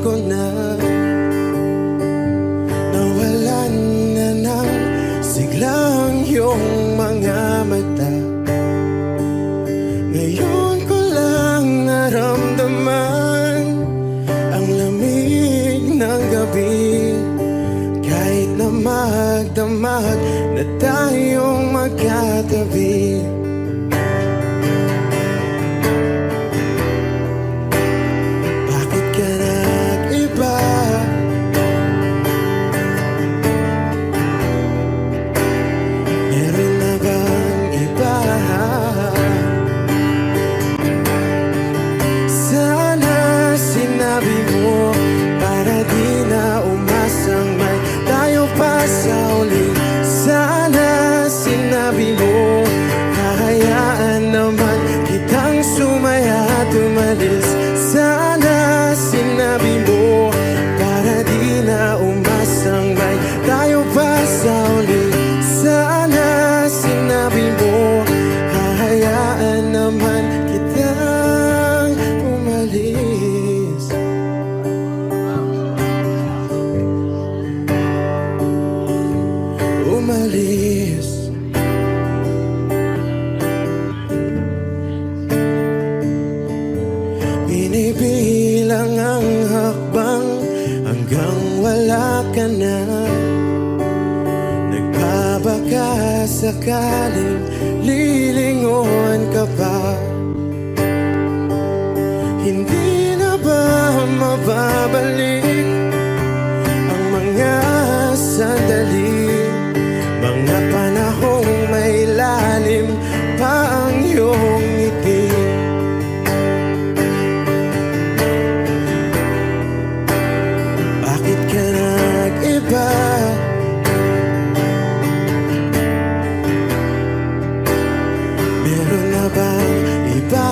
ko na. Nawalan na ng siglang iyong mga mata. Ngayon ko lang naramdaman ang lamig ng gabi. Kahit na magdamag na tayong magkatabi. Bakit ka nag-iba? Meron na bang iba? Sana sinabi mo para di na umasang may tayo pa sa uli. Sana sinabi mo, hahayaan naman kitang sumaya at umalis. Sana sinabi mo, para di na umasang may tayo pa sa uli. Sana sinabi mo, hahayaan naman kitang umalis. Umalis. Binibilang ang hakbang hanggang wala ka na. Nagbabaka sakaling lilingon ka pa. Hindi na ba mababalik ang mga sandali, mga panahong may lalim pa ang iyong ngiti? Bakit ka nag-iba? Meron na bang iba?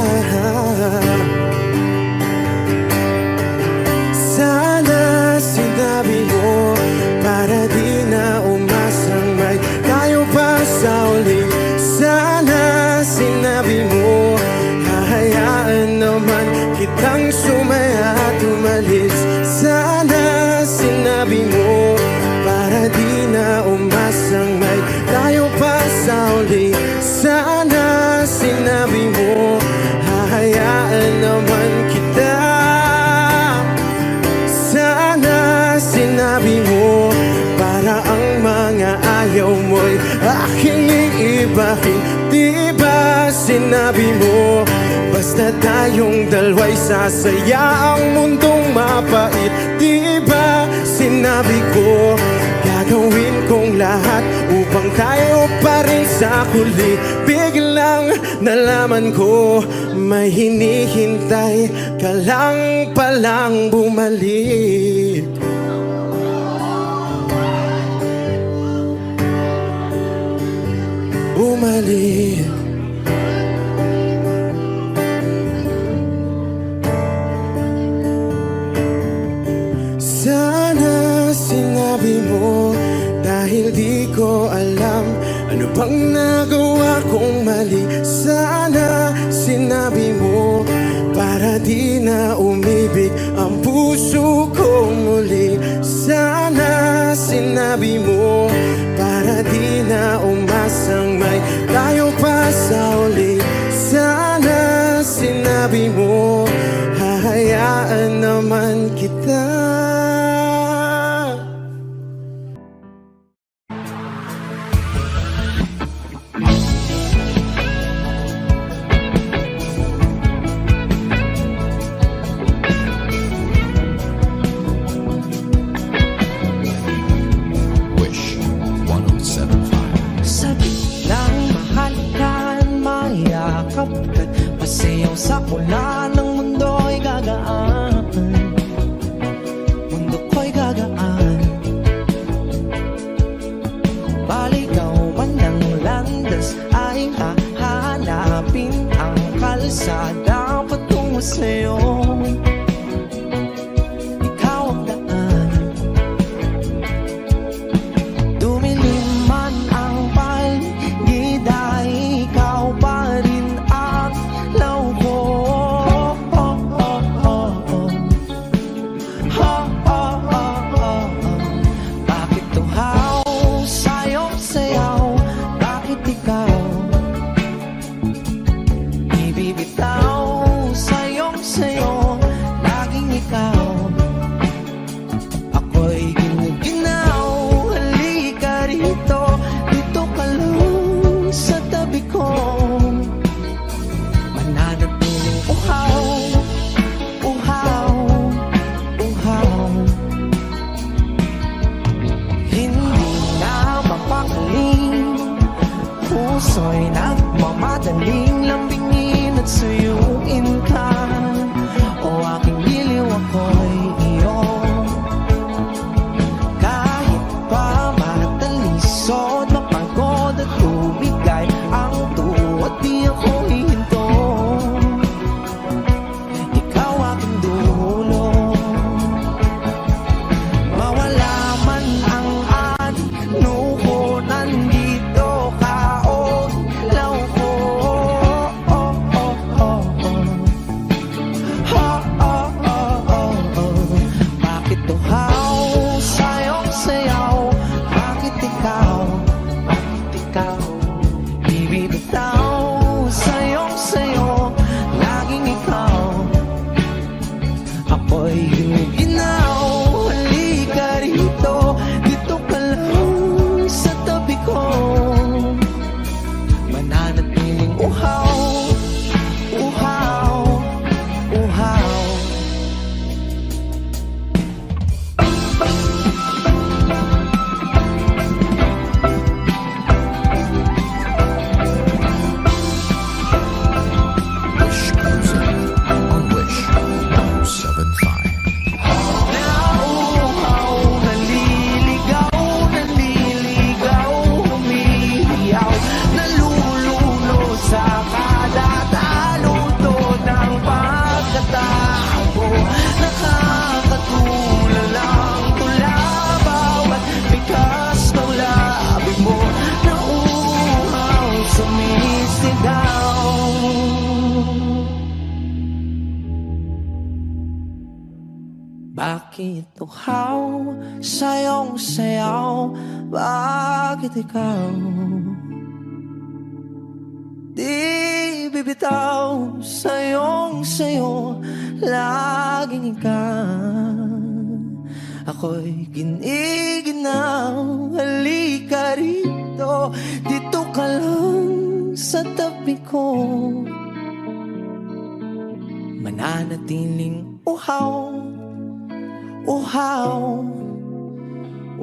Sana sinabi mo para di na umasang may tayo pa sa uli. Sana sinabi mo, hahayaan naman kitang sumaya at umalis. Sana sinabi mo, para di na umasang may tayo pa sa uli. Sana sinabi mo, hahayaan naman kita. Sana sinabi mo, para ang mga ayaw mo'y aking iibahin. Di ba sinabi mo, basta tayong dalawa'y sasaya ang mundong mapait. Di ba sinabi ko, gagawin kong lahat upang tayo pa rin sa huli. Biglang nalaman ko, may hinihintay ka lang palang bumalik. Bumalik. Sana sinabi mo, dahil di ko alam ano bang nagawa kong mali. Sana sinabi mo, para di na umibig ang puso ko muli. Sana sinabi mo, para di na umasang may tayo pa sa uli. Sana sinabi mo, hahayaan naman kita. Pasayaw sa kula ng mundo'y gagaan. Mundo ko'y gagaan. Baligaw man ng landas ay hahanapin ang kalsada patungo sa'yo. Ikaw ang daan. Dumilim man ang paligid ay ikaw pa rin ang law ko. Bakit uhaw sa iyong sayaw? Bakit ikaw di bibitaw sa iyong sayo? Laging ikaw, ako'y giniginaw. Halika rito, dito ka lang sa tabi ko. Mananatiling uhaw, uhaw,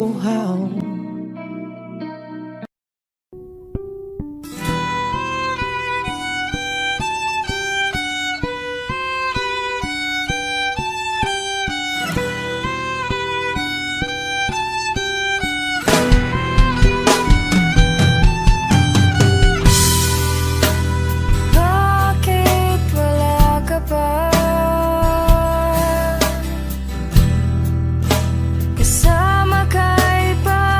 uhaw. Bakit wala ka pa? Kasama kay pa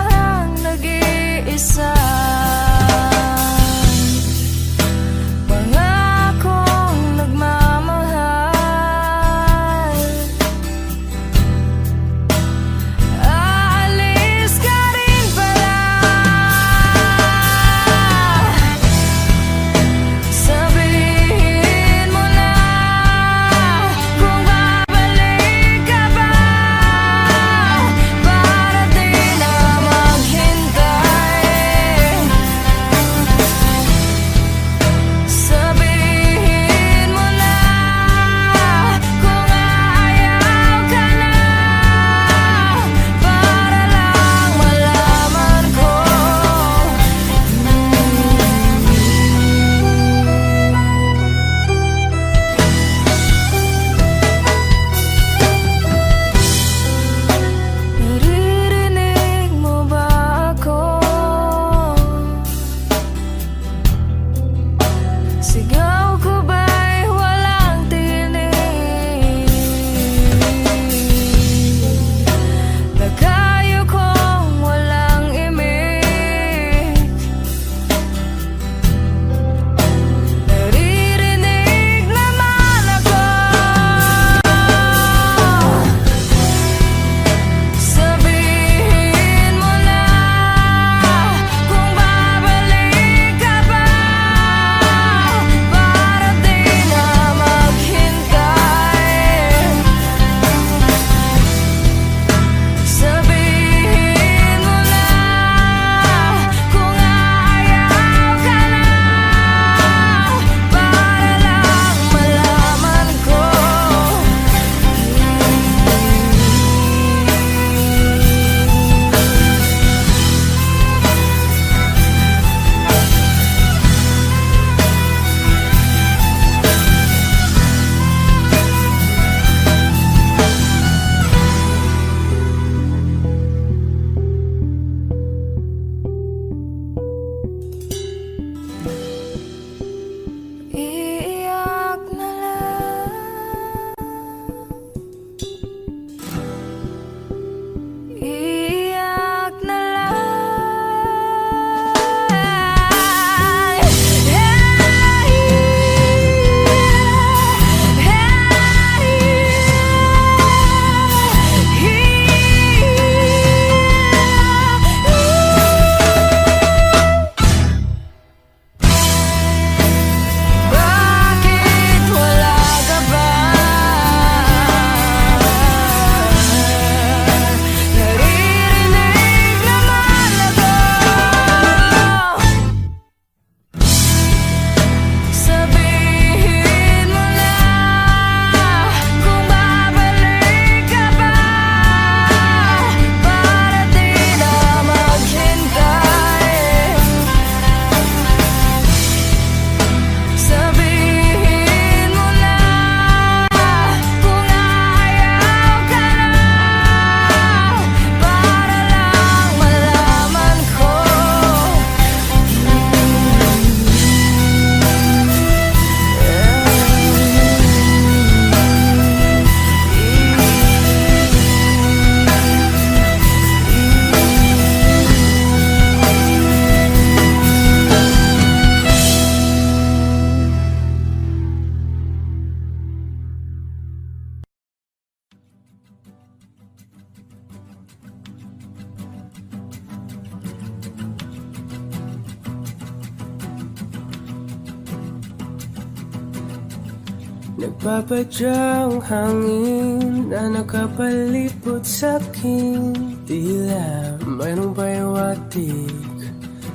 Nagpapadyang hangin na nakapalipot sa'king tila mayroong payawatig.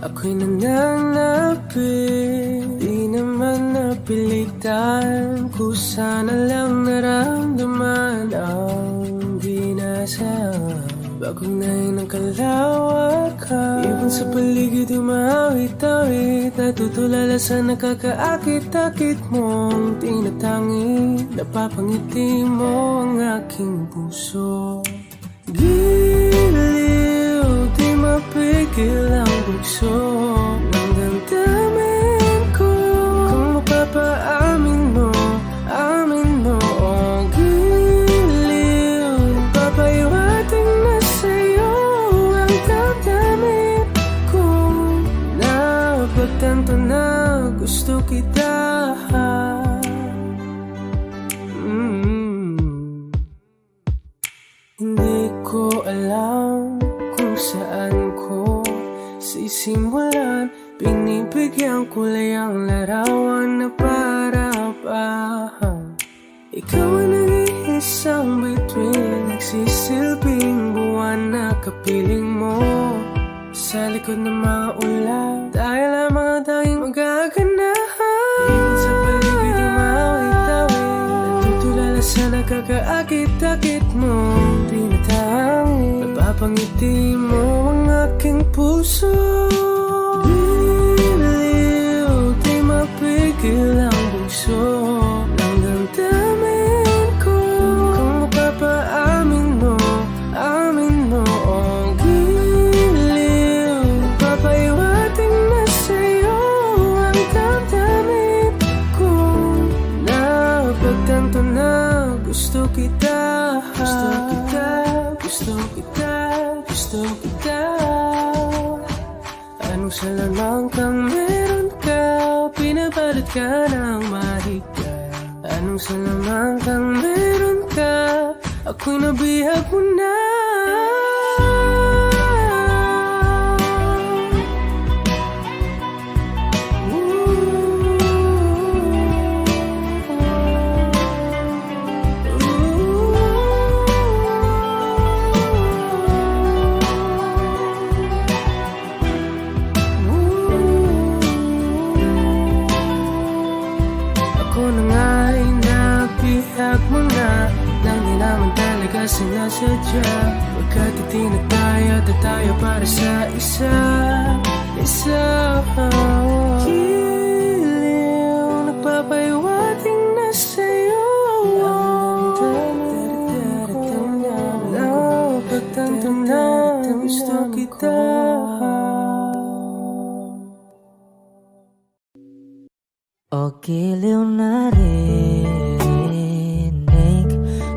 Ako'y nananapit, di naman napilitan. Kusa na lang naramdaman ang ginasawang bagong nahin ng kalawakan. Ibon sa paligid umawit-awit, natutulala sa nakakaakit-akit mong tinatangi. Napapangiti mo ang aking puso. Giliw, di mapigil ang bugso ng damdamin ko. Kung mapapaamin mo, amin mo. Oh, giliw, papahiwating na sa'yo ang damdamin ko. Napagtanto na gusto kita. Hindi ko alam kung saan ko sisimulan. Pinibigyan ko lang ang larawan na para-parahan. Ikaw ang nag-iisang bituin, nagsisilbing buwan na kapiling mo. Sa likod ng mga ulan, tayo lamang ang tanging magaganahan. Ibon sa paligid umawit-awit, natutulala sa nakakaakit-akit mo. Napapangiti mo ang aking puso. Giliw, di mapigil ang bugso ng damdamin ko. Kung mapapaamin mo, amin mo. Oh, giliw, papahiwating na sa'yo ang damdamin ko. Napagtanto na gusto kita. Gusto kita, gusto kita, gusto kita. Anong salamang kang meron ka, pinabalot ka ng mahigpit. Anong salamang kang meron ka, ako'y nabihag mo na. Sinasadya, pagkat itinag tayo para sa isa. Giliw, nagpapahiwating na sa'yo. Napagtanto na gusto kita. O giliw na rinig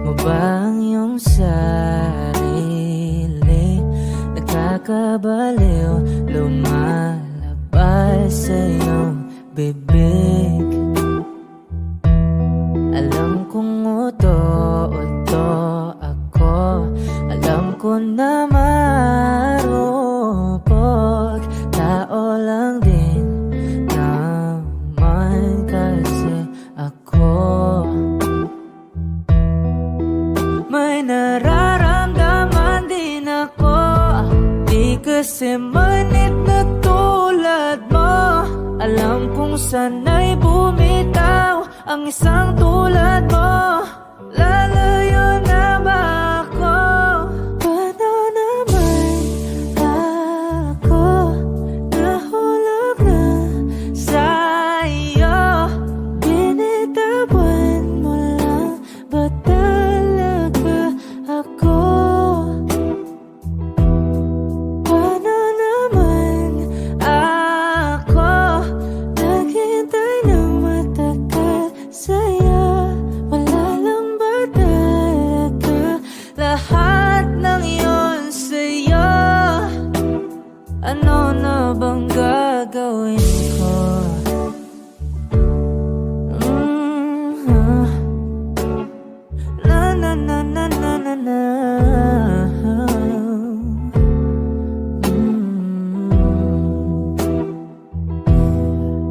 mo ba ang iyong sarili? Nakakabaliw, lumalabas sa iyong bibig. Alam kong uto-uto ako, alam ko na marupok. Tao lang din naman kasi ako. May nararamdaman din ako, di kasi manit na tulad mo. Alam kong sana'y bumitaw ang isang tulad mo. Lalayo na ba ako? Paano naman ako nahulog na sa'yo? Binitawan mo lang ba talaga ako? Paano naman ako naghintay ng matagal sa'yo? Wala lang ba talaga lahat ng iyon sa'yo? Ano na bang gagawin ko? Na na na na na na na.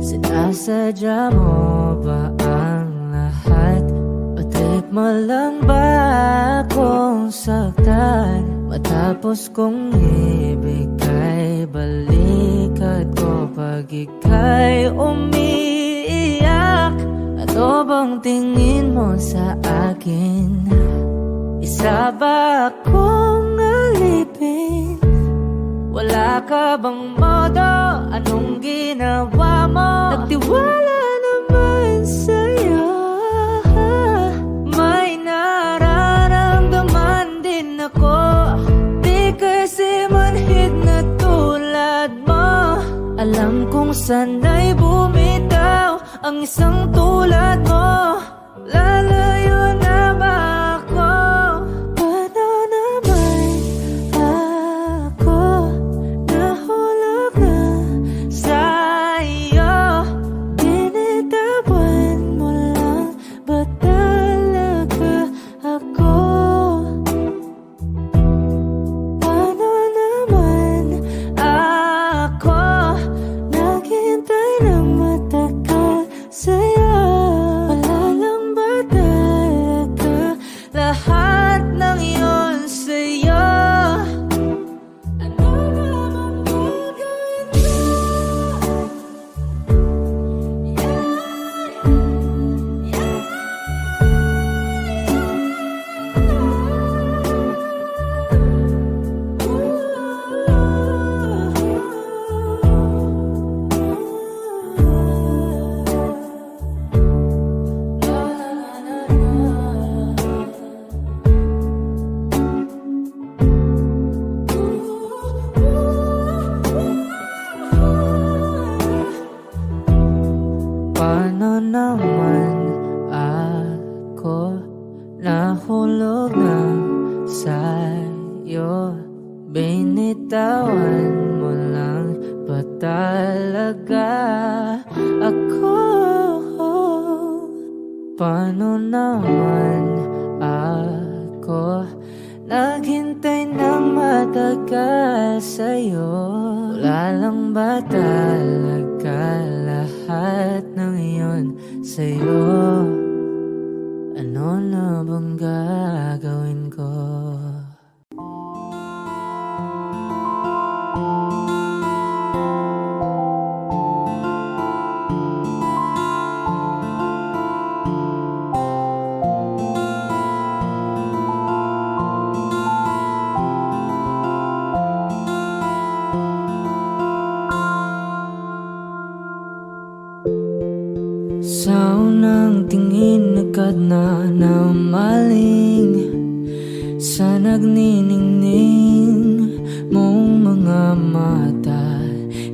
Sinasadya mo ba ang lahat Malang ba akong saktan matapos kong ibigay? Balikat ko pag ika'y umiiyak. Ano bang tingin mo sa akin? Isa ba akong alipin? Wala ka bang modo? Anong ginawa mo? Nagtiwala naman sa'yo. May nararamdaman din ako. Di kasi manhid na tulad mo. Alam kong sana'y bumitaw ang isang tulad mo. Lalayo na ba ako? Paano naman ako nahulog na sa'yo? Binitawan mo lang ba talaga ako? Paano naman ako naghintay ng matagal sa'yo? Wala lang ba talaga lahat ng iyon sa'yo? Ano naman gagawin ko? Paano naman ako nahulog na sa'yo? Binitawan mo lang ba talaga ako? Paano naman ako naghintay ng matagal sa'yo? Wala lang ba talaga lahat ng iyon sa'yo? Ano na bang gagawin ko? Sa unang tingin agad na namaling sa nagniningning mong mga mata.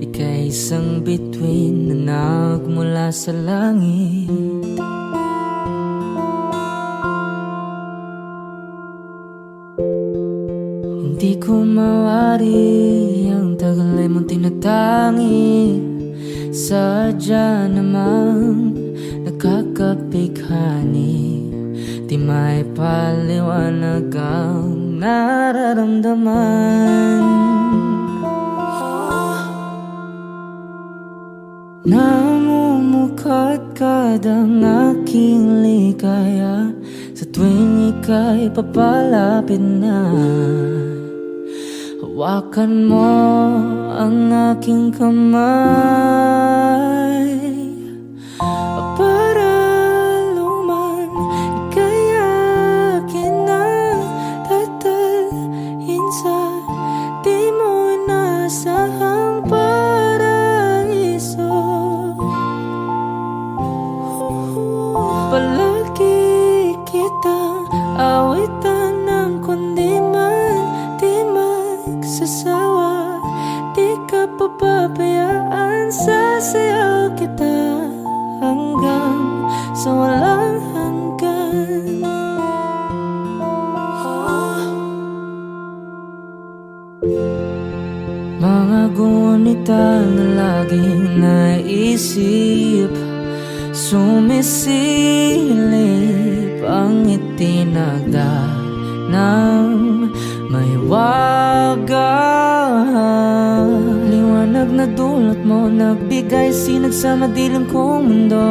Ika'y isang bituin na nagmula sa langit. Hindi ko mawari ang tagal ay mong tinatangi. Sadya namang nakakapighani. Di may paliwanag ang nararamdaman. Namumukadkad ang aking ligaya sa tuwing ika'y papalapit na. Hawakan mo ang aking kamay para luman ika'y akin na tatalhin sa di mo inasahang paraiso. Palagi kitang awitan ng kundi man di magsasawa. Di ka papabayaan, sasayaw kita hanggang sa walang hanggan. Mga gunita na laging naisip, sumisilip ang itinagda ng may waga. Liwanag na pinadulot mo, nagbigay sinag sa madilim kong mundo.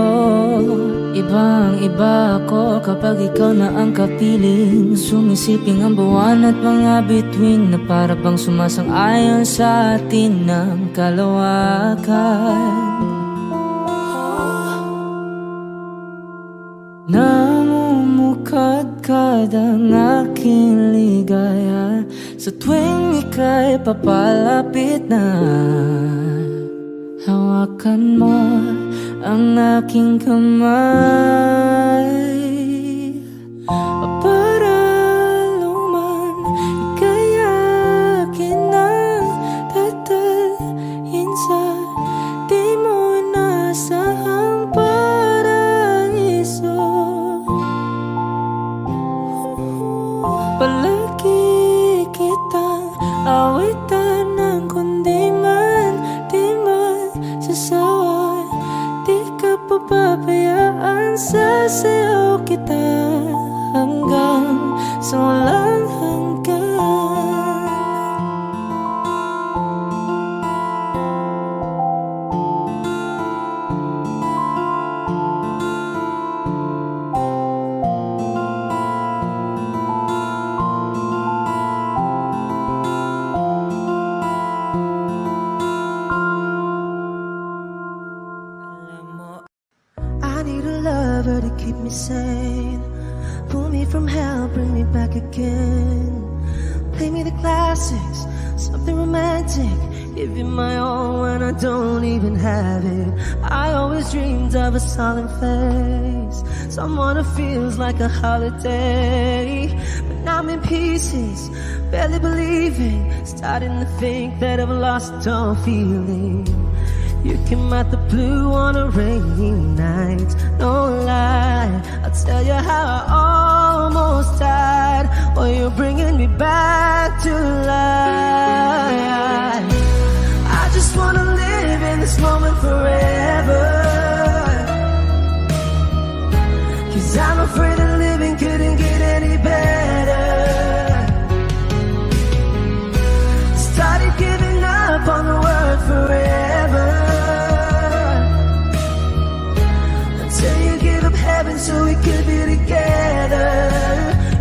Ibang-iba ako kapag ikaw na ang kapiling. Sumisiping ang buwan at mga bituin na para bang sumasang-ayon sa atin ng kalawakan. Namumukadkad ang aking ligaya sa tuwing ika'y papalapit na. Hawakan mo ang aking kamay para luman ika'y akin ng tatalhin sa di mo nasahang paraiso. Palagi kitang awitan ng kundi man di masasawa. Di ka papabayaan, sasayaw kita hanggang sa walang hanggan. I need a lover to keep me sane, pull me from hell, bring me back again. Play me the classics, something romantic, give you my all when I don't even have it. I always dreamed of a solemn face, someone who feels like a holiday. But now I'm in pieces, barely believing, starting to think that I've lost all feeling. You came out the blue on a rainy night, no lie, I'll tell you how I almost died. Oh, you're bringing me back to life. I just wanna live in this moment forever, 'cause I'm afraid that living couldn't get any better. Started giving up on the word forever, heaven so we could be together.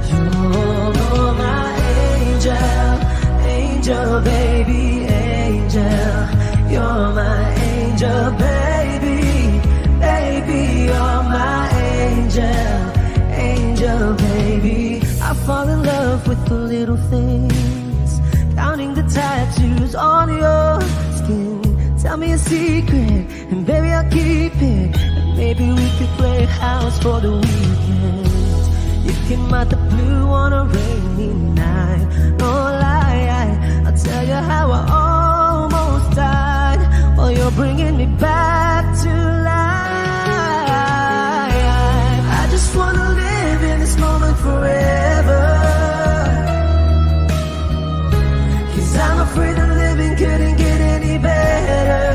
You're my angel, angel baby, angel. You're my angel baby, baby. You're my angel, angel baby. I fall in love with the little things, counting the tattoos on your skin. Tell me a secret and baby I'll keep it. Maybe we could play house for the weekend. You came out the blue on a rainy night, no lie, I'll tell you how I almost died. Oh, you're bringing me back to life. I just wanna live in this moment forever, 'cause I'm afraid that living couldn't get any better.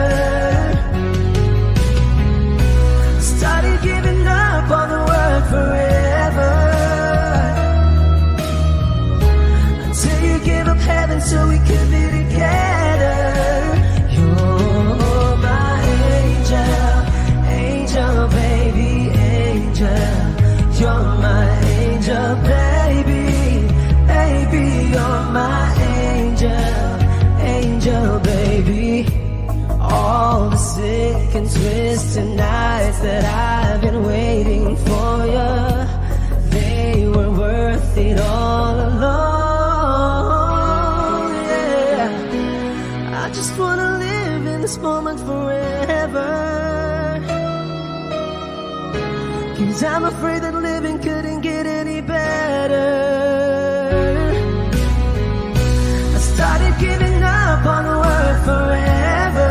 Giving up on the word forever, until you give up heaven so we could be together. You're my angel, angel baby, angel. You're my angel baby, baby. You're my angel, angel baby. All the sick and twisted nights that I've been waiting for you, they were worth it all alone, yeah. I just wanna live in this moment forever, 'cause I'm afraid that living couldn't get any better. I started giving up on the word forever,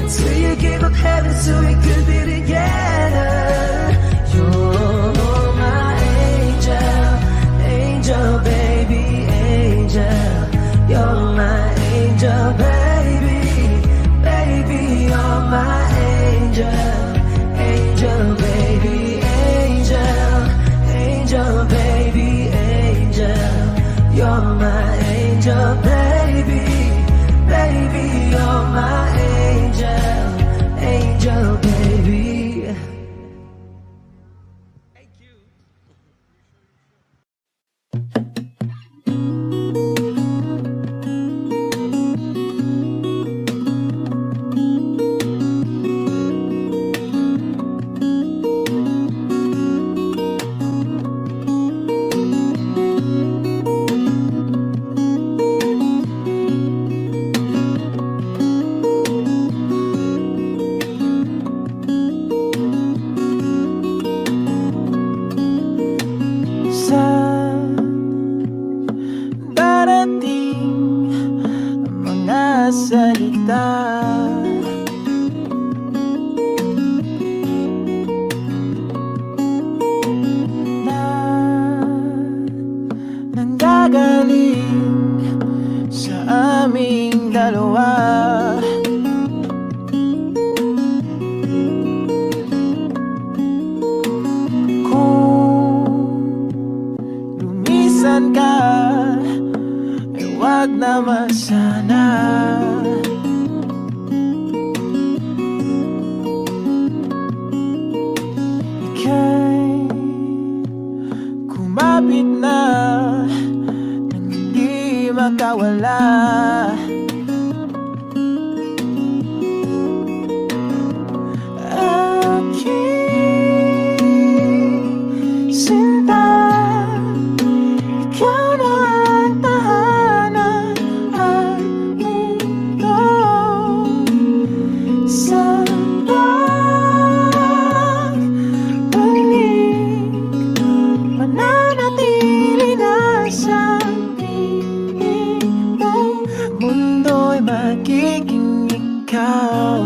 until you gave up heaven so we could be together. You're my angel, angel baby, angel. You're my angel baby, baby. You're my angel, angel baby, angel. Angel baby, angel. You're my angel baby, gagaling sa aming dalawa. Kung lumisan ka, ay wag naman sana. Ika'y kumapit na nang hindi makawala. Aking sinta, ikaw na ang tahanan at mundo. Sa pagbalik, mananatili na sa piling mo. Mundo'y magiging ikaw.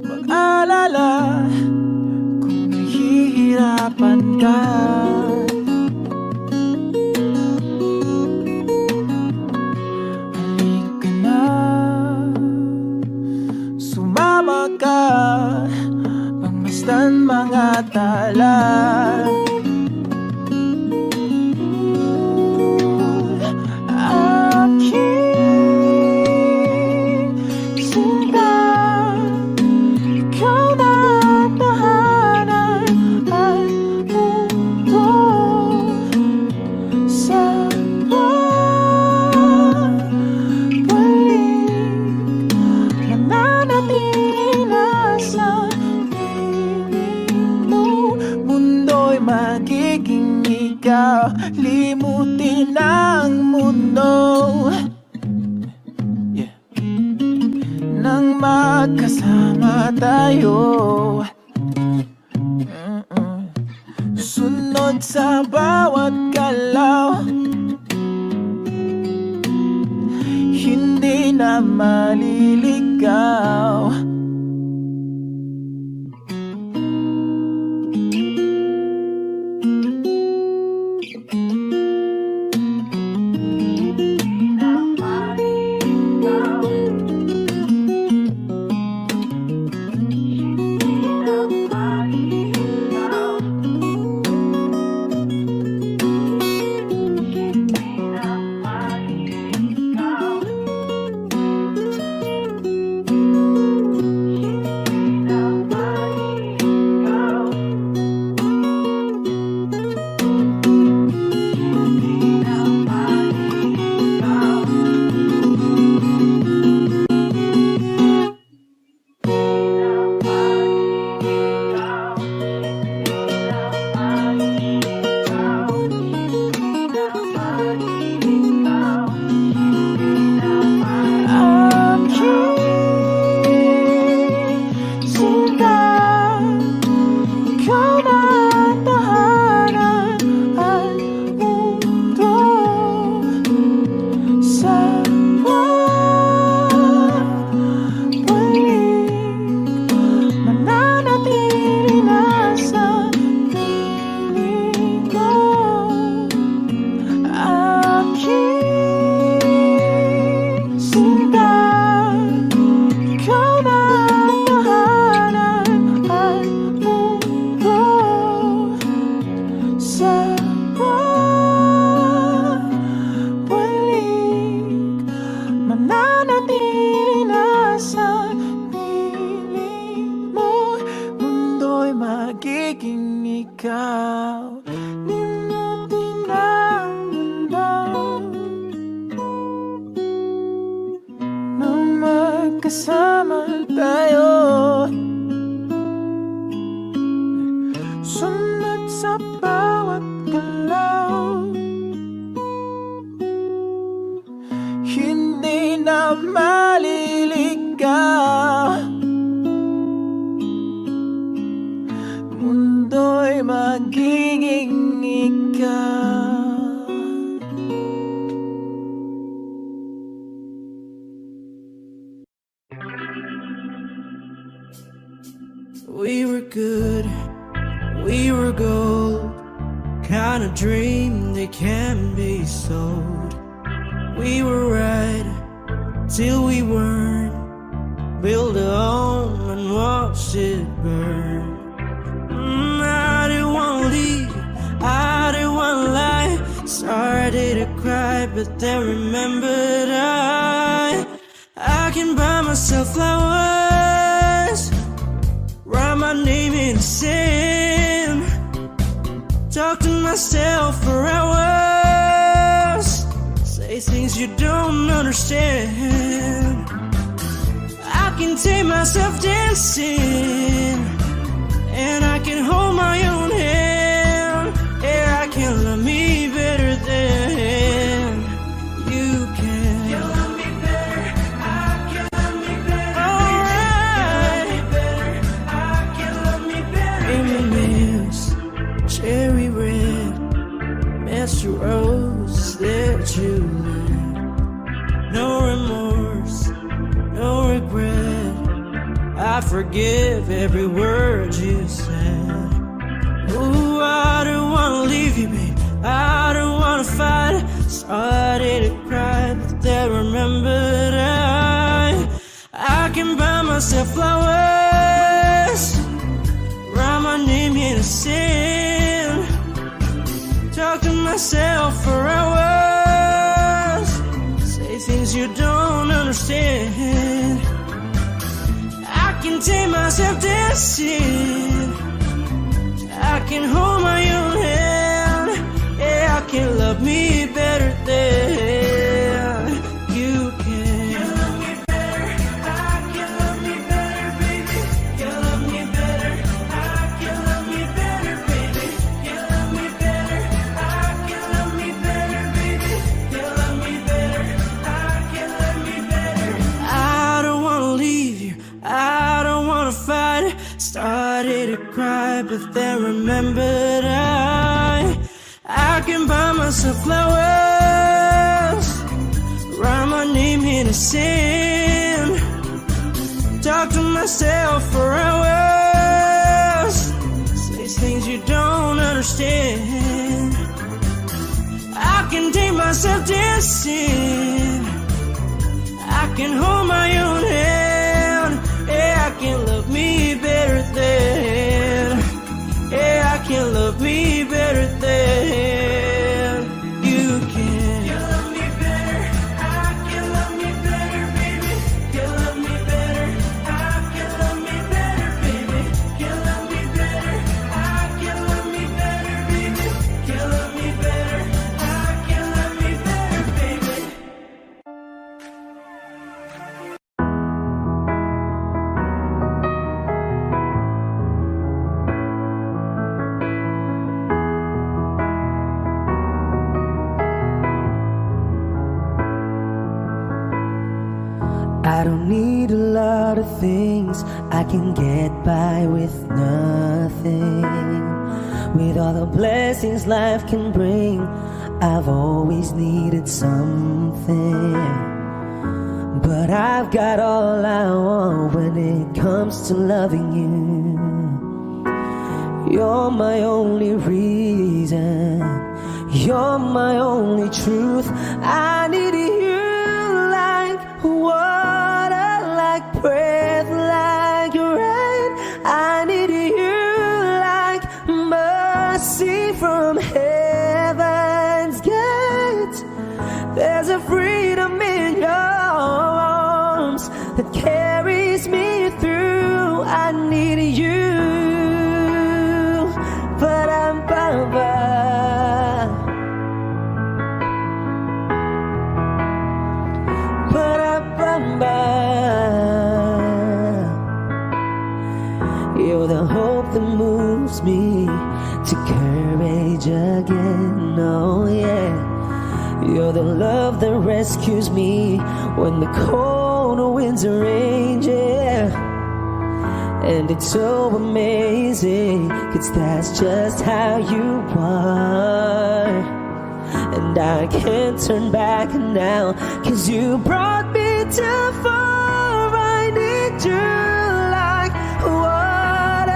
Mag-alala kung nahihirapan ka. Halika na, sumama ka, pangmasdan mga tala. Aking sinta, ikaw na ang tahanan at mundo. Sa pagbalik, mananatili na sa piling mo. Mundo'y magiging ikaw, limutin ang mundo. Nang magkasama tayo, sunod sa bawat galaw, hindi na maliligaw. magiging ikaw. Limutin ang mundo nang magkasama tayo. Sunod sa bawat galaw, hindi na maliligaw. Mundo'y magiging ikaw. We were good, we were gold, kind of dream that can be sold. We were right till we weren't, build a home and watch it burn. I didn't want to leave, I didn't want to lie, started to cry but then remembered I can buy myself flowers, write my name in the sand, talk to myself for hours, say things you don't understand. I can take myself dancing, and I can hold my own hand. Yeah, I can love me better than you can. You love me better, I can love me better. Alright, I can love me better. In my nails, cherry red, match the rose that you lit. No remorse, no regret, I forgive every word you said. Ooh, I don't wanna leave you, babe, I don't wanna fight. Started to cry, but then remembered I can buy myself flowers, write my name in the sand, talk to myself for hours, say things you don't understand. I can take myself dancing, I can hold my own hand. Yeah, I can love me better than you can. You love me better, I can love me better, baby. You love me better, I can love me better, baby. You love me better, I can love me better, baby. You love me better, I can love me better. I don't wanna leave you, I don't wanna fight. Started to cry, but then remembered I can buy myself flowers, write my name in the sand, talk to myself for hours, say things you don't understand. I can take myself dancing, I can hold my own hand. Yeah, I can love me better than, yeah, I can love me better than you can. You love me better, I can love me better, baby. You love me better, I can love me better, baby. You love me better, I can love me better, baby. You love me better, I can love me better, baby. I don't need a lot of things, I can get by with nothing. With all the blessings life can bring, I've always needed something. But I've got all I want when it comes to loving you. You're my only reason, you're my only truth. I need you like water, like breath, like rain. I need you like mercy from heaven's gate. There's a freedom in your arms that carries me through. I need you. You're the hope that moves me to courage again, oh yeah. You're the love that rescues me when the cold winds are raging. And it's so amazing, 'cause that's just how you are. And I can't turn back now, 'cause you brought me too far. I need you like water,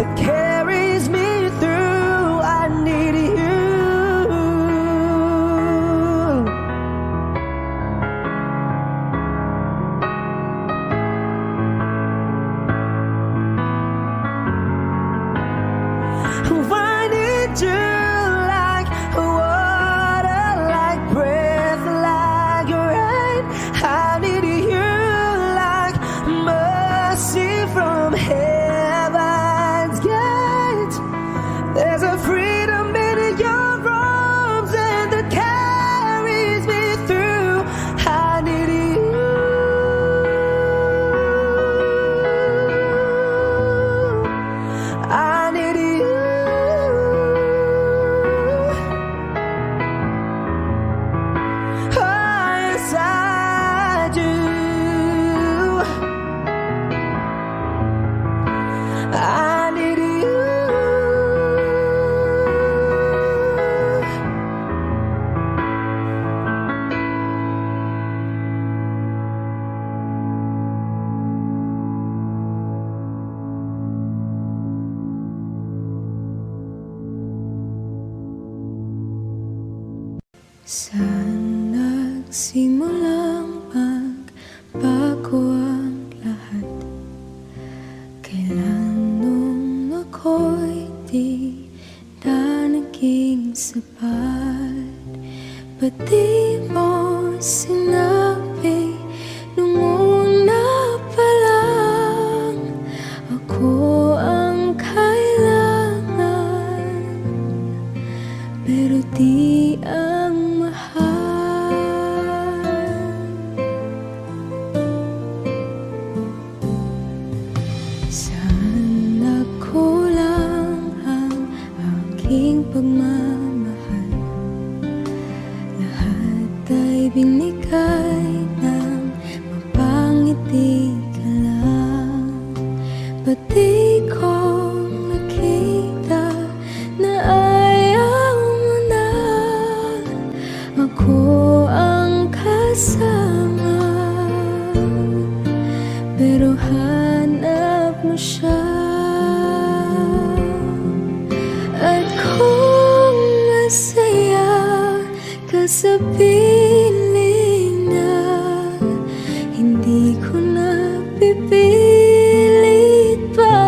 that carries me through. I need you. I need you like water, like breath, like rain. I need you like mercy from heaven's gate. There's a freedom in your arms and that carries me through. I need you. I need you. Oh, yes, I do. I need you. Saan nagsimulang magbago ang lahat? Kailan nung ako'y di na naging sapat? Ba't di mo sinabi nung una pa lang ako ang kailangan, pero di ang mahal? Saan nagkulang ang aking pagmamahal? Lahat ay binigay ng mapangiti ka lang. Ba't di ko nakita na ayaw mo na ako ang kasama? Pero hanap mo siya. At kung masaya ka sa piling niya, hindi ko na pipilit pa.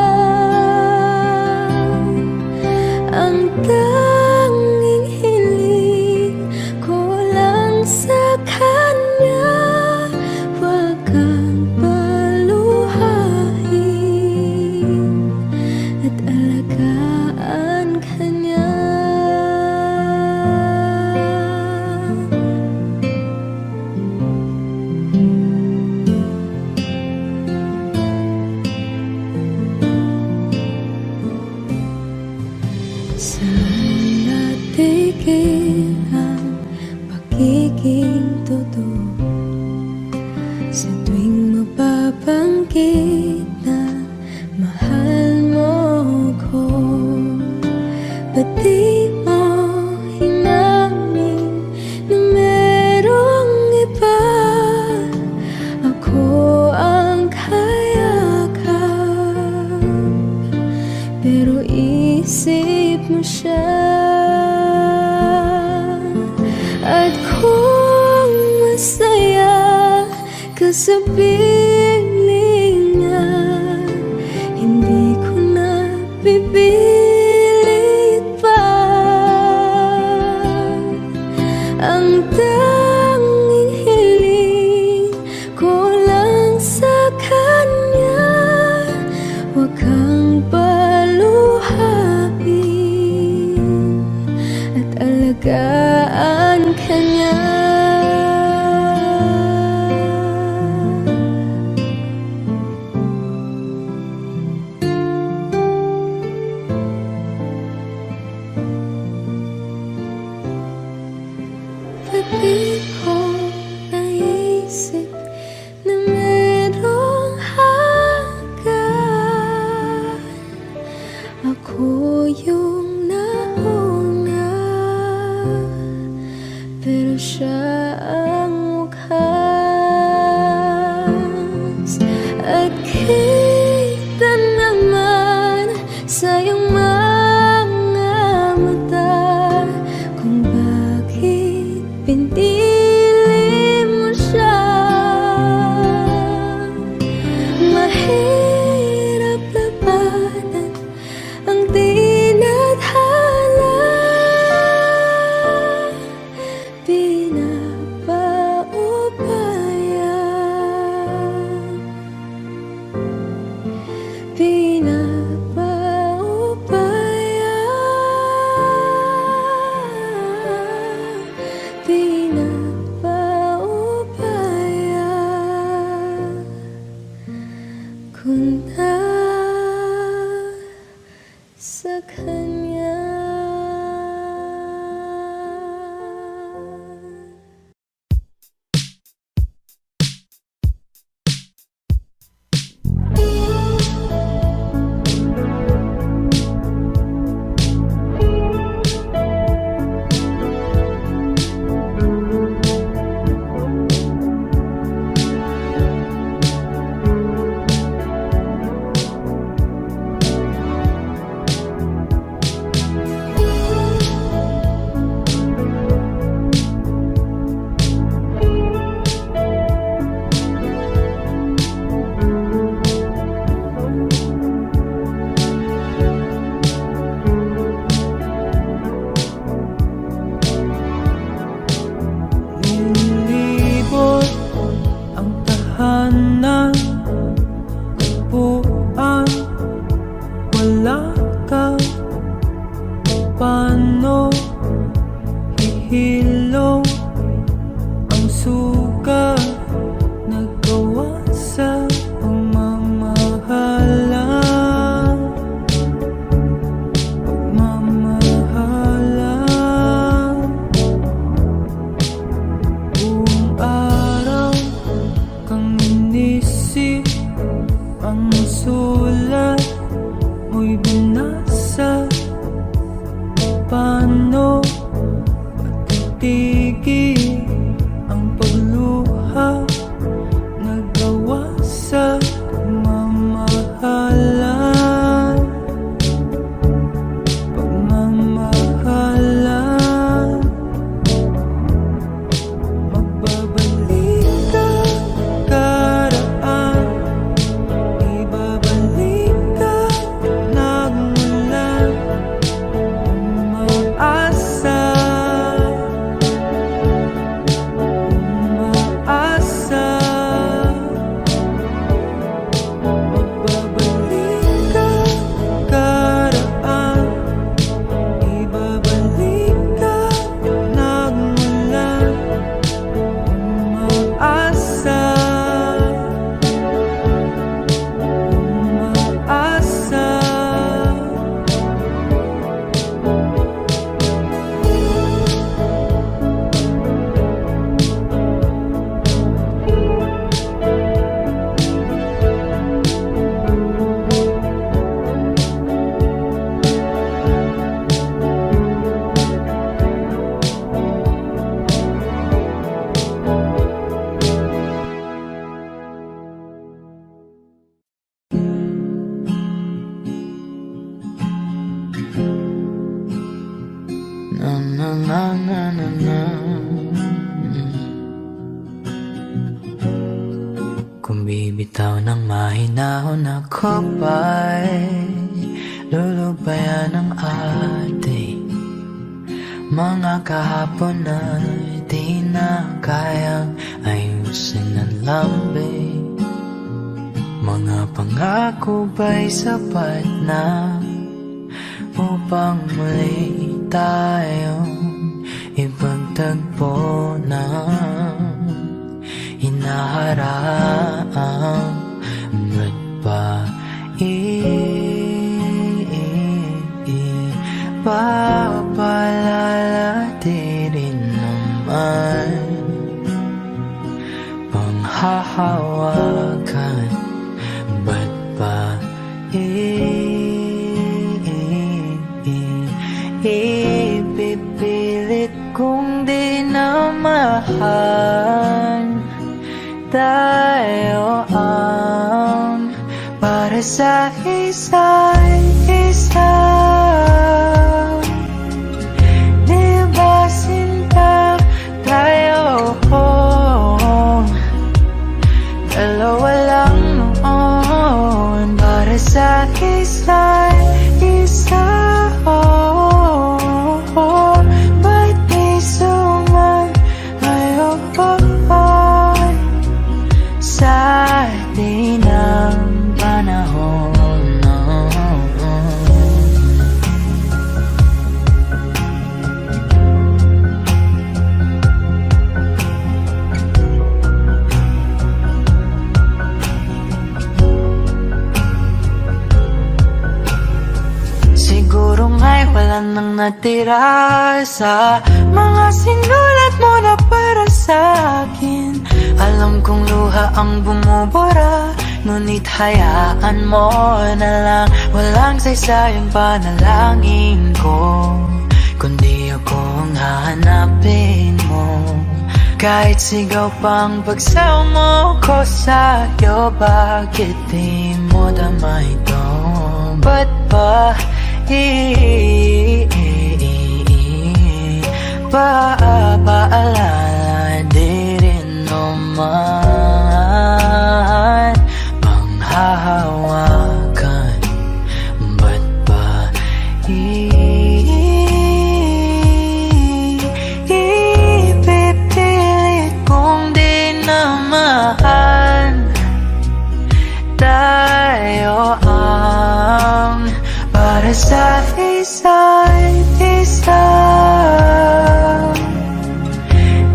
Ang tanging hiling ko lang sa kanya, wag kang paluhain at alagaan ka niya. Saan natigil ang pagiging totoo? Sa tuwing mapapanggit na mahal mo ko, ba't di mo hinamin na merong iba? Ako ang kayakap, pero isip mo siya. At kung masaya ka sa piling niya, hindi ko na pipilit pa. Ang tanging hiling ko lang sa kanya, wag kang paluhain at alagaan ka niya. Ba't di ko naisip na merong hanggan? Ako yung nauna, pero siya ang wakas. At kita naman sa pinapaubaya, pinapaubaya ko na sa kanya. Lilibot ang tahanan, buwan, wala ka. Paano hihilong ang suga nagawa sa pagmamahalan, pagmamahalan. Buong araw kang inisip, ang sulat mo'y binasa. Paano patitigil ang pagluha nagawa sa pagmamahalan, pagmamahalan. Magbabalik ka karaan, ibabalik ka nagmula. Umaasa, umaasa. Magbabalik ka karaan, ibabalik ka nagmula. Umaasa, umaasa. Na na na na na na. Kung bibitaw ng mahinahon ako ba'y lulubayan ng ating mga kahapon na di na kayang ayusin ng lambing. Mga pangako ba'y sapat na upang muli tayong ipagtagpo ng hinaharap? Ba't ba ipapalalatirin naman panghahawakan? Ba't ba ipipilit kung di na mahal? Tayo ang para sa isa't isa. Di ba sinta tayo? Dalawa lang noon para sa isa't isa. Ba't di sumayon sa atin ang panahon? lang nang natira sa mga sinulat mo na para sa akin. Alam kong luha ang bumubura, ngunit hayaan mo na lang. Walang saysayang panalangin ko, kundi akong hahanapin mo. Kahit sigaw pang pagsaw mo ko sa'yo, bakit di mo damay ito? Ba't ba paalala di rin naman panghahawakan? Ba't ba ipipilit kong di naman tayo ang para sa isa't isa?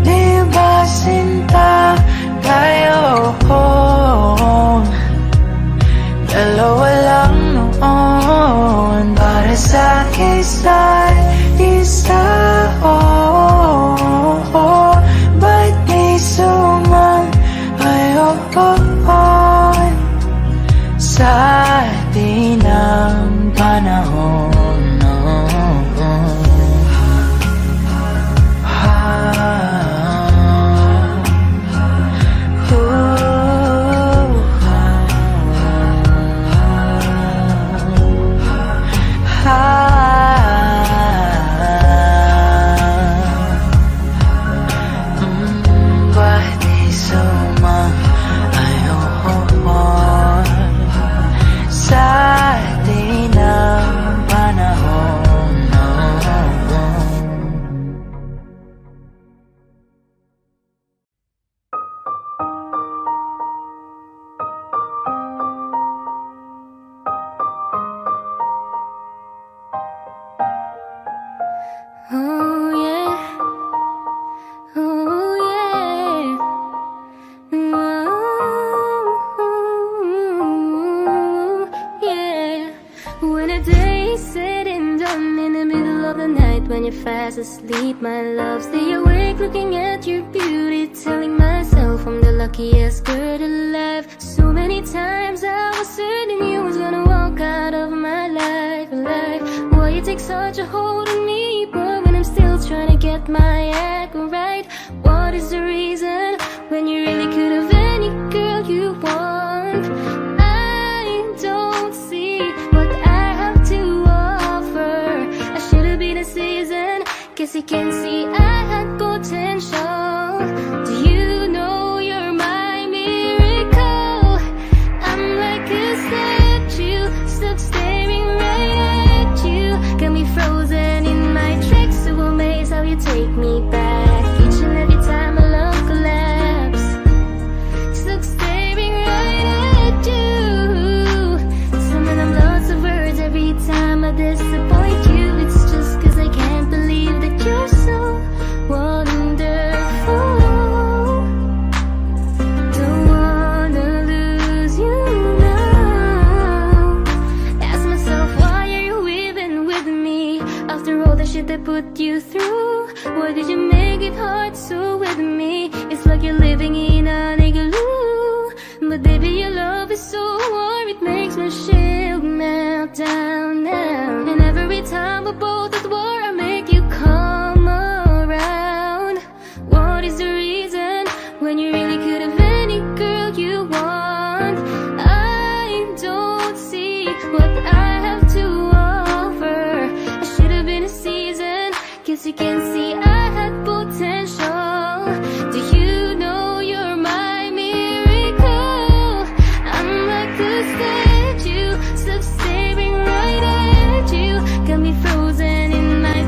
Di ba sinta tayo? Dalawa lang noon para sa isa't isa. Ba't di sumayon sa atin ang panahon? Oh yeah, oh yeah, oh yeah. When a day is said and done, in the middle of the night when you're fast asleep, my love, stay awake looking at your beauty, telling myself I'm the luckiest girl alive. So many times I was certain you was gonna walk out of my life, Why you take such a hold on me, boy, when I'm still trying to get my act right? What is the reason when you really could have any girl you want? I don't see what I have to offer. I should have been a season, guess you can see I had potential. Do you know you're my miracle? I'm like a statue, stuck staring right at you. Got me frozen in my tracks, so amazed how you take me back each and every time my love collapse. Stuck staring right at you. Summon up lots of words every time I disappoint you. It's just 'cause I can't believe that you're so wonderful. Don't wanna lose you now. Ask myself, why are you even with me? After all the shit I put you through, why did you make it hard so with me? It's like you're living in an igloo. But baby, your love is so warm, it makes my shield melt down now. And every time we're both at war, I make you come around. What is the reason when you really could have any girl you want? I don't see what I have to offer. I should have been a season, guess you can see I had potential. Do you know you're my miracle? I'm like a statue, stuck staring right at you. Got me frozen in my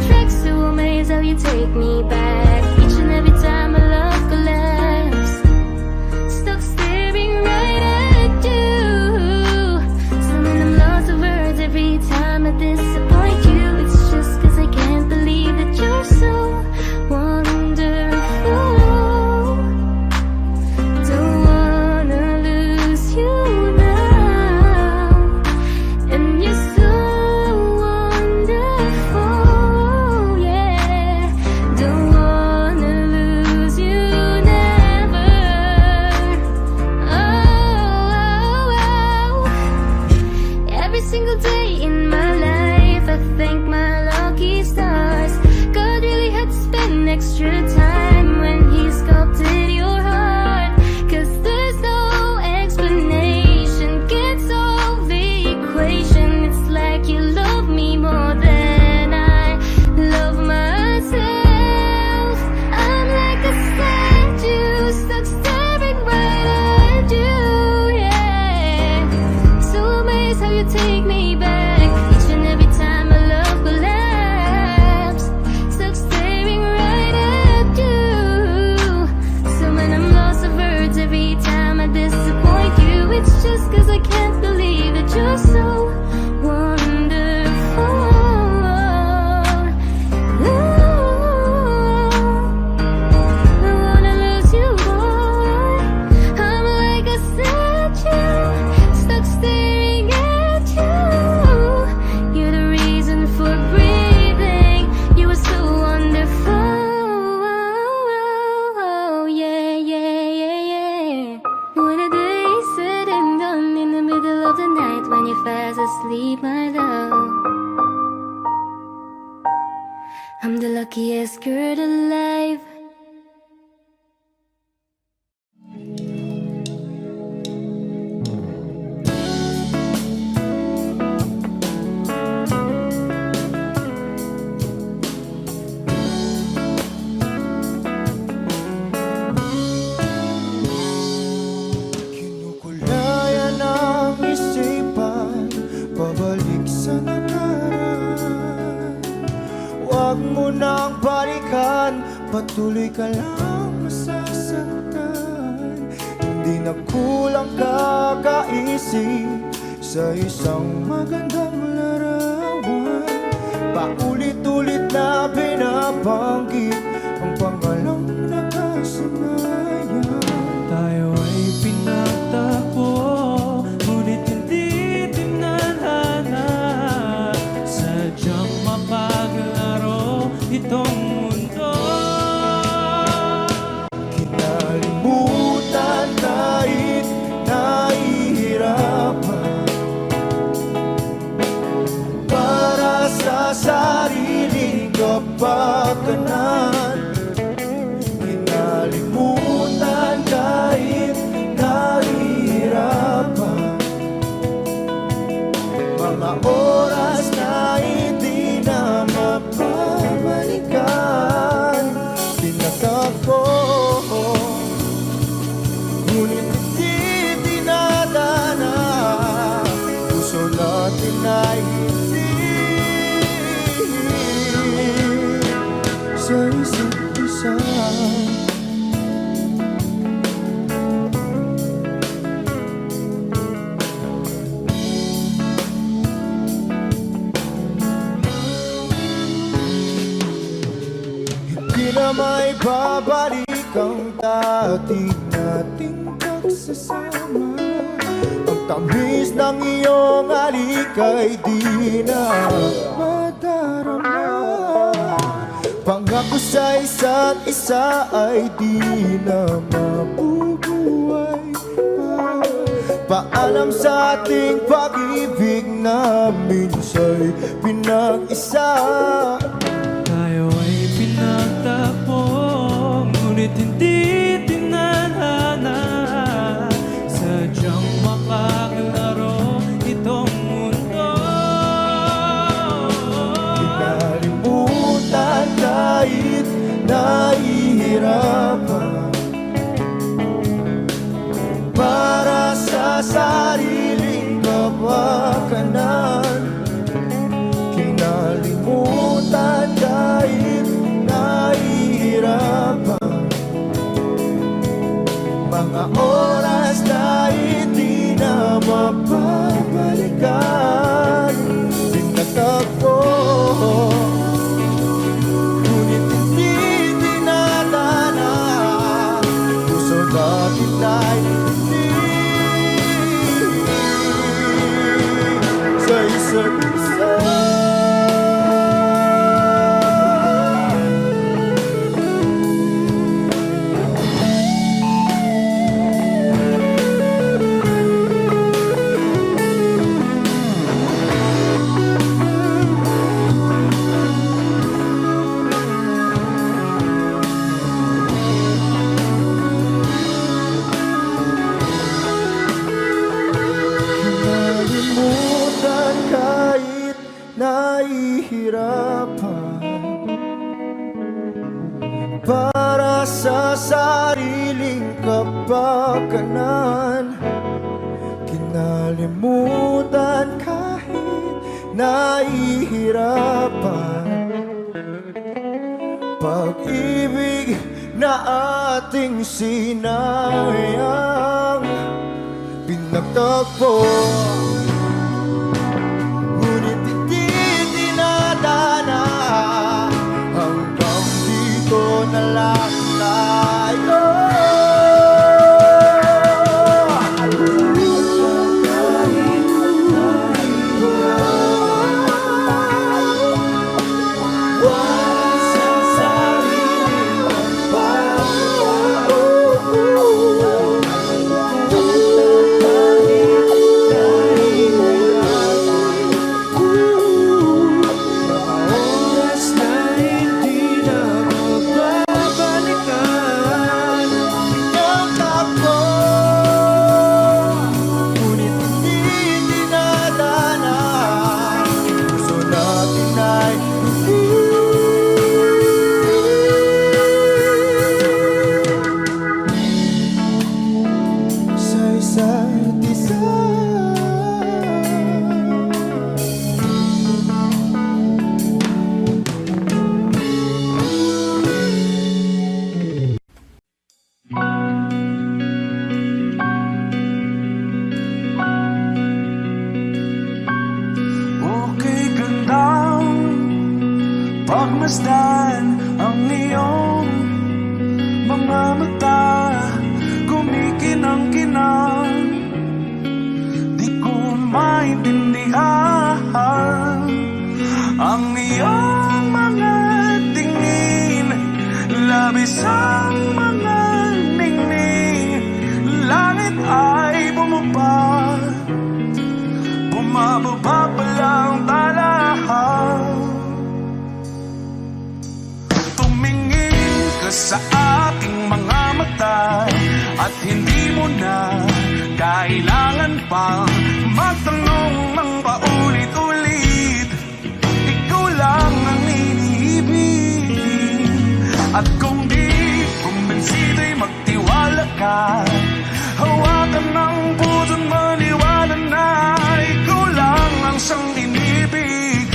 single day in my life. I thank my lucky stars. God really had to spend extra time when He sculpted your heart. 'Cause there's no explanation can solve the equation. It's like you love me more than I love myself. I'm like a statue stuck staring right at you, yeah. So amazed how you take me back each and every time my love collapse. Stuck staring right at you. So when I'm lost of words every time I disappoint you, it's just 'cause I can't believe that you're so wonderful. I wanna lose you, boy. I'm like a statue, stuck staring at you. You're the reason for breathing. You were so wonderful. Yeah, yeah, yeah, yeah. When a day is said and done in the middle of the night when you're fast asleep, my love, I'm the luckiest girl alive. Kinukulayan ang isipan, pabalik sa nakaraan. Huwag mo nang balikan, patuloy ka lang masasaktan. Hindi na kulang kakaisip sa isang magandang larawan. Paulit-ulit na binabanggit ang pangalang nakasanayan. Tayo ay pinagtagpo, ngunit hindi tinadhana. Sadyang mapaglaro itong mundo. Kinalimutan kahit nahihirapan, para sa sariling kapakanan. Kinalimutan kahit nahihirapan, mga oras na hindi na mapabalikan. Pinatagpo, ngunit hindi dinadana. Puso natin ay hindi sa isa't isa. Hindi na may babalik ang dati nating pagsasama. Ang tamis ng iyong halik ay di na madarama. Pangako sa isa't isa ay di na mabubuhay pa. Paalam sa ating pag-ibig na minsa'y pinag-isa. Tayo ay pinagtagpo, ngunit hindi tinadhana. Sadyang makaglaro itong mundo. Kinalimutan kahit nahihirapan, para sa sariling kapakanan. Kinalimutan kahit nahihirapan, mga oras na hindi na mapabalikan. Pinatagpo, ngunit hindi dinadana. Puso natin ay hindi sa isa't isa. kahit nahihirapan. Para sa sariling kapakanan, kinalimutan kahit nahihirapan. Pag-ibig na ating sinayang pinagtagpo, ngunit hindi dinadana, hanggang dito na lang tayo. Okay gandang pagmasdan ang iyong mga mata, kumikinang-kinang. Di ko maintindihan ang iyong mga tingin, labis ang mga ningning. Langit ay bumaba, bumababa pa lang talahaw. Tumingin ka sa aking mga mata, at hindi mo na kailangan pang magtanong ng paulit-ulit. Ikaw lang ang iniibig, at kung di kumbinsido'y magtiwala ka. Hawakan ng puso't maniwala na ikaw lang ang siyang inibig.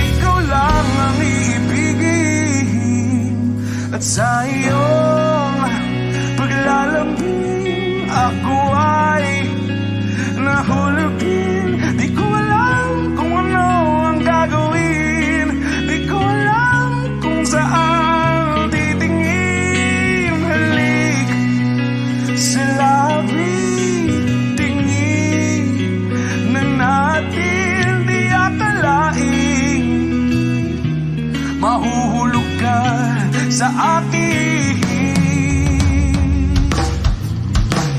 Ikaw lang ang iibigin, at sa iyong paglalambing ako ay nahulugin. Di ko alam kung ano ang gagawin, di ko alam kung saan titingin. Halik sa labi, tingin na natin di akalain. Mahuhulog ka sa akin.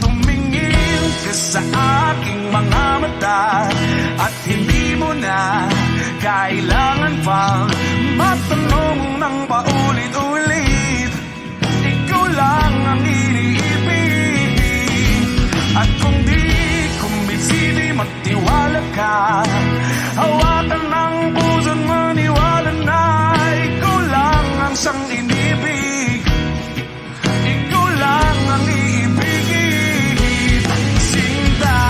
Tumingin ka sa aking mga mata, at hindi mo na kailangan pang magtanong ng paulit-ulit. Ikaw lang ang iniibig, at kung di kumbinsido'y magtiwala ka. Hawakan ng puso't maniwala na ikaw lang ang siyang inibig. Ikaw lang ang iibigin, Sinta.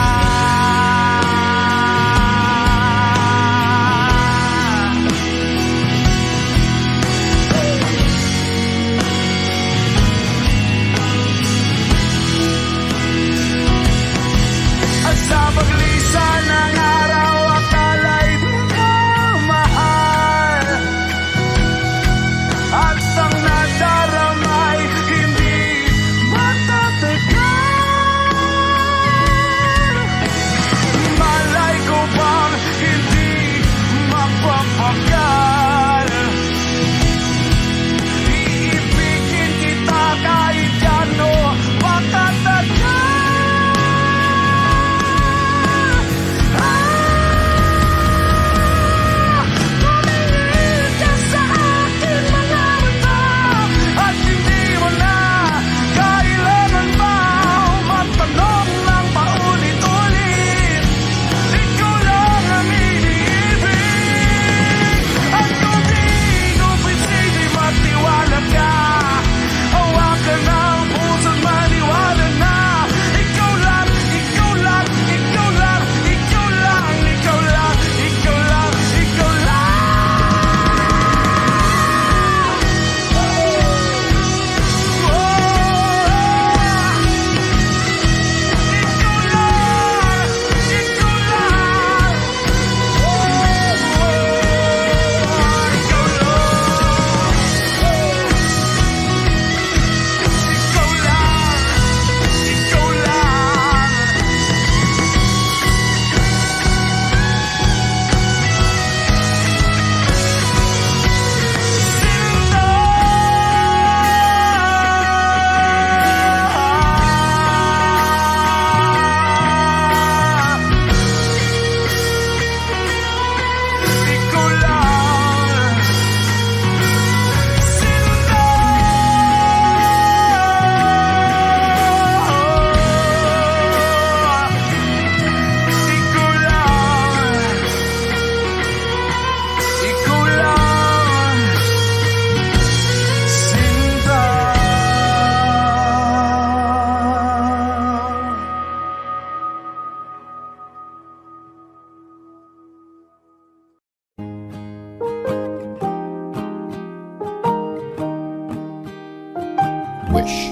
Wish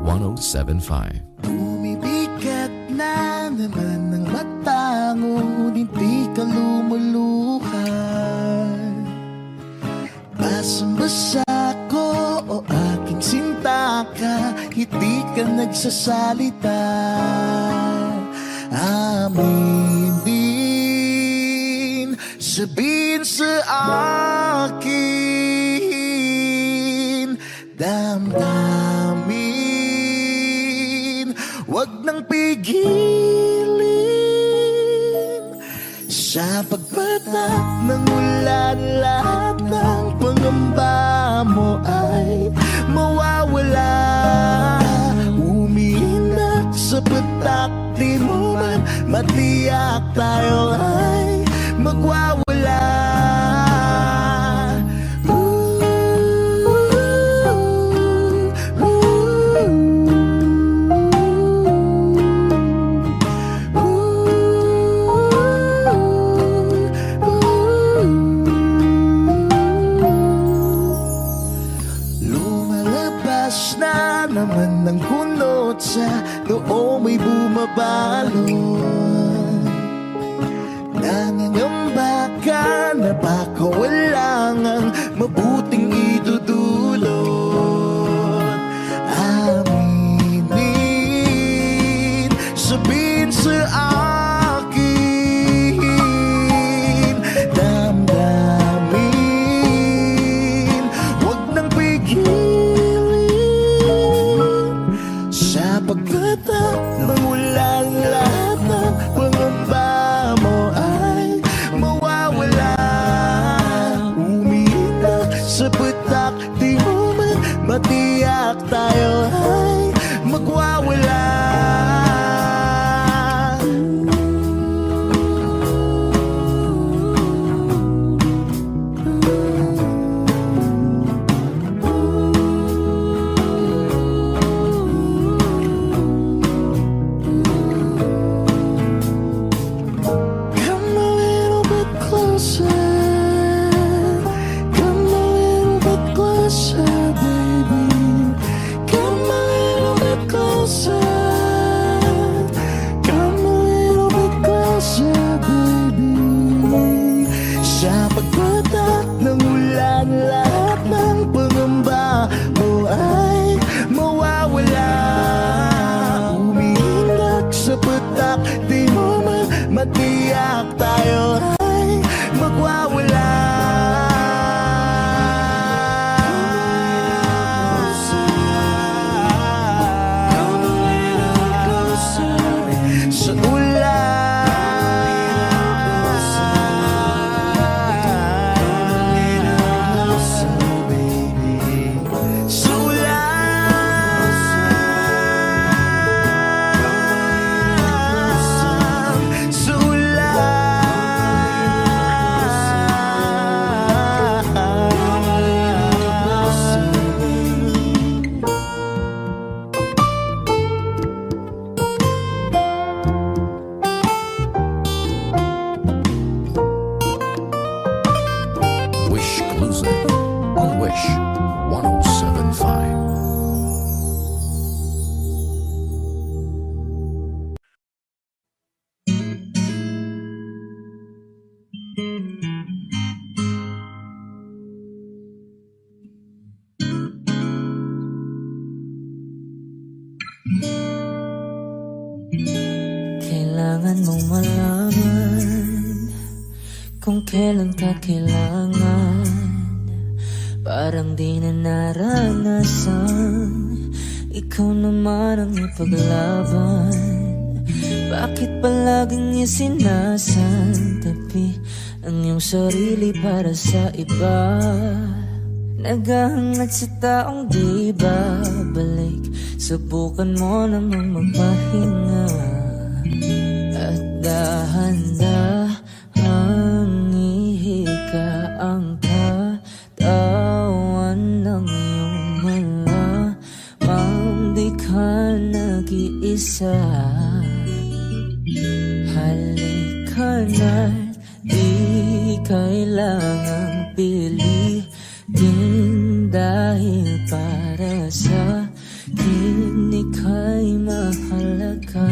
107.5. Bumibigat na naman ang mata, ngunit di ka lumuluhan. Basang-basa ko o aking sinta ka, hindi ka nagsasalita. Amin din, sabihin sa akin, damdamin, wag nang pigilin. Sa pagpatak ng ulan, lahat ng pangamba mo ay mawawala. Umiinak sa patak, di mo man matiyak, tayo ay magwawala. Lumalabas na naman ng kunot sa loob, may bumabalot. Nangangamba ka na baka wala ngang mabuting idudulot. Aminin, sabihin sa akin, damdamin, wag nang pigilin. Sa pagkatak ng ulan, lahat ng pangamba mo ay mawawala. Umiinak sa patak, di mo man matiyak, tayo ay magwawala. Come a little bit closer, come a little bit closer, baby. Come a little bit closer, come a little bit closer, baby. Sa pagpatak ng ulan, lahat ng pangamba mo ay mawawala. Umiinak sa patak, di mo man matiyak, tayo ay magwawala. Sa ulan, sa ulan, sa Wish Exclusive on Wish 107.5. Kailangan mong malaman kung kailan ka kailangan. Parang di na naranasan, ikaw naman ang ipaglaban. Bakit palaging isinasantabi ang iyong sarili para sa iba? Naghahangat sa taong di babalik, subukan mo namang magpahinga. At dahan-dahang ihika ang katawan ng iyong malamang di ka nag-iisa. Halika na't di kailangang pilitin, dahil para sa akin ika'y mahalaga.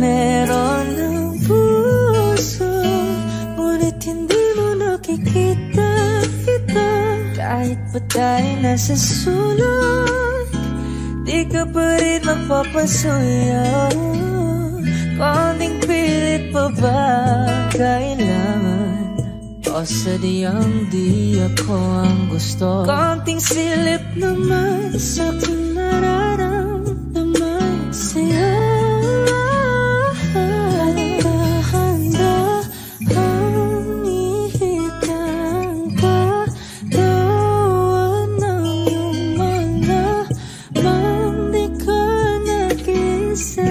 Meron ng puso, ngunit hindi mo nakikita ito. Kahit pa tayo nasa sulok, di ka pa rin mapapasuyo. Konting pilit pa ba kailangan? O sadyang di ako ang gusto? Konting silip naman sa aking nararamdaman sa'yo. Handa ang ihigang katawan ng iyong malamang di ka nag-isa.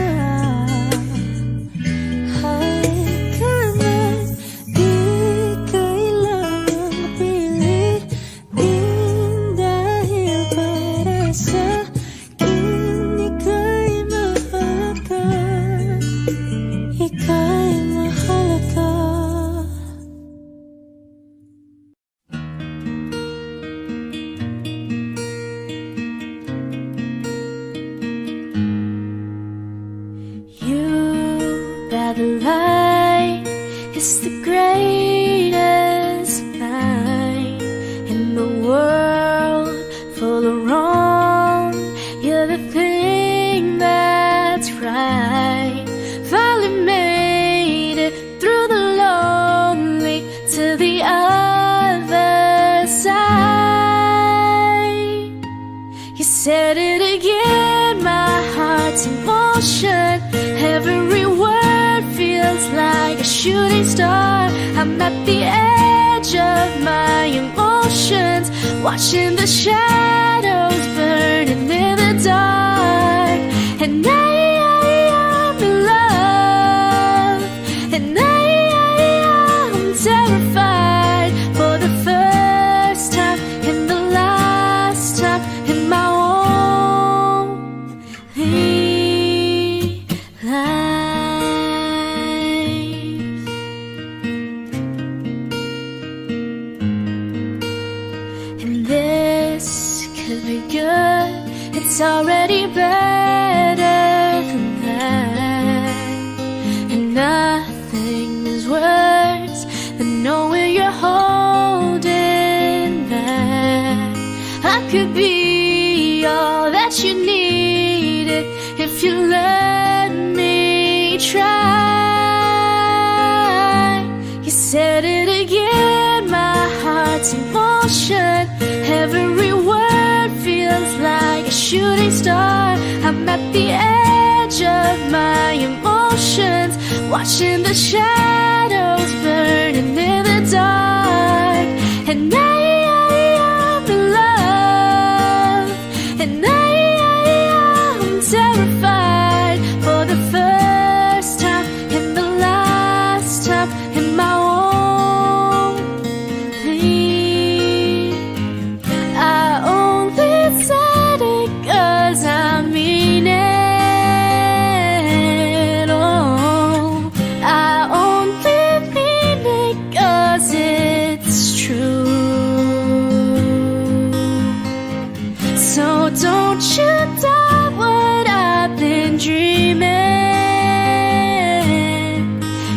The light is the greatest line in the world full of wrong. You're the thing that's right. Finally made it through the lonely to the other side. You said it again, my heart's in motion. Every word feels like a shooting star. I'm at the edge of my emotions, watching the shadows burning in the dark. And I'm in love, and I'm terrified for the first time and the last time in my lonely life. And this could be good. It's already better than that. And nothing is worse than knowing you're holding back. I could be all that you needed if you let me try. You said it again, my heart's in motion. Every word feels like a shooting star. I'm at the edge of my emotions, watching the shadows burning in the dark. And I'm in love, and I'm terrified for the first time and the last time in my lonely. I only said it 'cause I mean it. Oh, I only mean it 'cause it's true. So don't you doubt what I've been dreaming,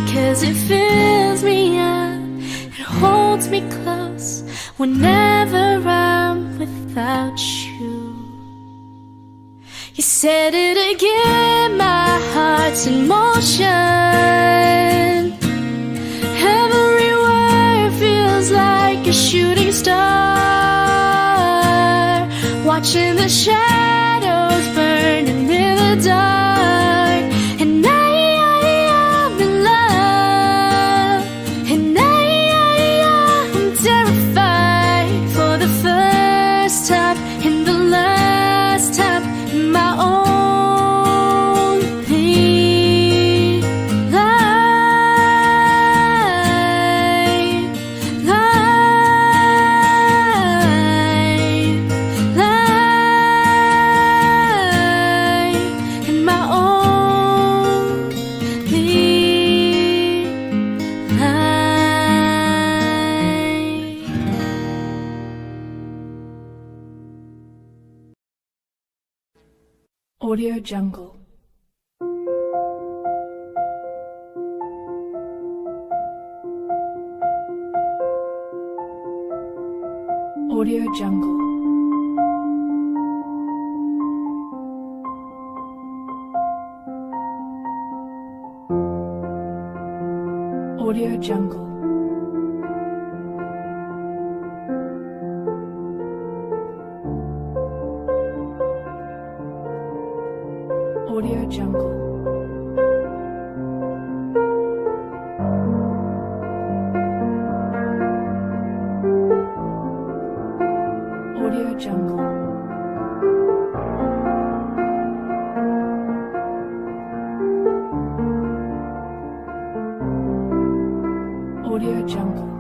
'cause it fills me up, it holds me close whenever I'm without you. You said it again, my heart's in motion. Every word feels like a shooting star, watching the shadows burning in the dark. And I'm in love, and I'm terrified for the first time and the last time in my only life. Life. Audio Jungle. Audio Jungle. Audio Jungle. Audio Jungle. Audio Jungle. Audio Jungle.